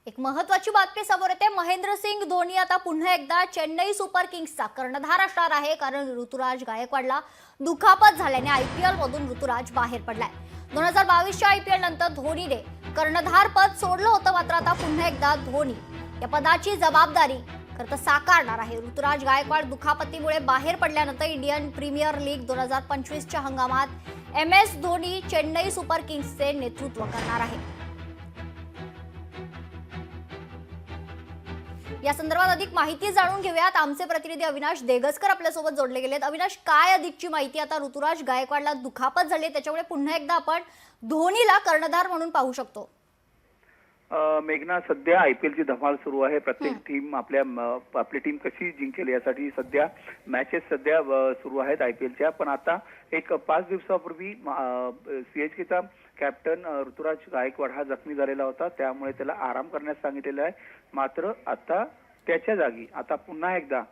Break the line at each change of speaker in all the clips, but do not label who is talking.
एक महत्त्वाची बातमी समोर येते। महेंद्रसिंग धोनी आता पुन्हा एकदा चेन्नई सुपर किंग्सचा कर्णधार असणार आहे, कारण ऋतुराज गायकवाडला दुखापत झाल्याने आयपीएल मधून ऋतुराज बाहेर पडलाय। 2022च्या आयपीएल नंतर धोनीने कर्णधार पद सोडलं होतं, मात्र आता पुन्हा एकदा धोनी या पदाची जबाबदारी साकारणार आहे। ऋतुराज गायकवाड दुखापतीमुळे बाहेर पडल्यानंतर इंडियन प्रीमियर लीग 2025च्या हंगामात MS धोनी चेन्नई सुपर किंग्सचे नेतृत्व करणार आहे। या संदर्भात अधिक माहिती जाणून घेऊयात। आमचे प्रतिनिधी अविनाश देगसकर आपल्या सोबत जोडले गेलेत। अविनाश, काय अधिकची माहिती? आता ऋतुराज गायकवाडला दुखापत झाली, त्याच्यामुळे पुन्हा एकदा आपण धोनीला कर्णधार म्हणून पाहू शकतो।
मेघना, सध्या आयपीएलची धमाल सुरू आहे। प्रत्येक टीम आपली टीम कशी जिंकेल यासाठी सध्या मॅचेस सध्या सुरू आहेत आयपीएलच्या। पण आता एक 5 दिवसापूर्वी सीएसकेचा कॅप्टन ऋतुराज गायकवाड हा जखमी झालेला होता, त्यामुळे त्याला आराम करण्यास सांगितलेलं आहे। मात्र आता त्याच्या जागी आता पुन्हा एकदा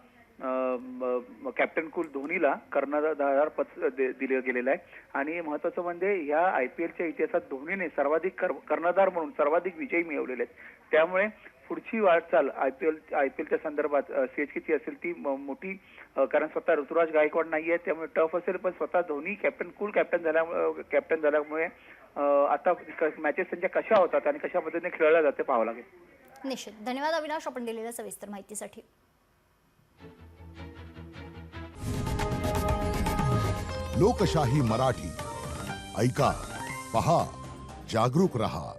कॅप्टन कुल धोनीला कर्णधार पद दिले गेलेलं आहे। आणि महत्त्वाचं म्हणजे या आयपीएलच्या इतिहासात धोनीने सर्वाधिक कर्णधार म्हणून सर्वाधिक विजयी मिळवलेले आहेत। त्यामुळे पुढची वाटचाल आयपीएलच्या संदर्भात सीएसकेची असेल ती मोठी, कारण स्वतः ऋतुराज गायकवाड नाहीये, त्यामुळे टफ असेल। पण स्वतः धोनी कॅप्टन झाल्यामुळे आता मॅचेस त्यांच्या कशा होतात आणि कशा पद्धतीने खेळल्या जाते पाहावं लागेल।
निश्चित। धन्यवाद अविनाश, आपण दिलेल्या सविस्तर माहितीसाठी।
लोकशाही मराठी ऐका, पहा, जागरूक रहा।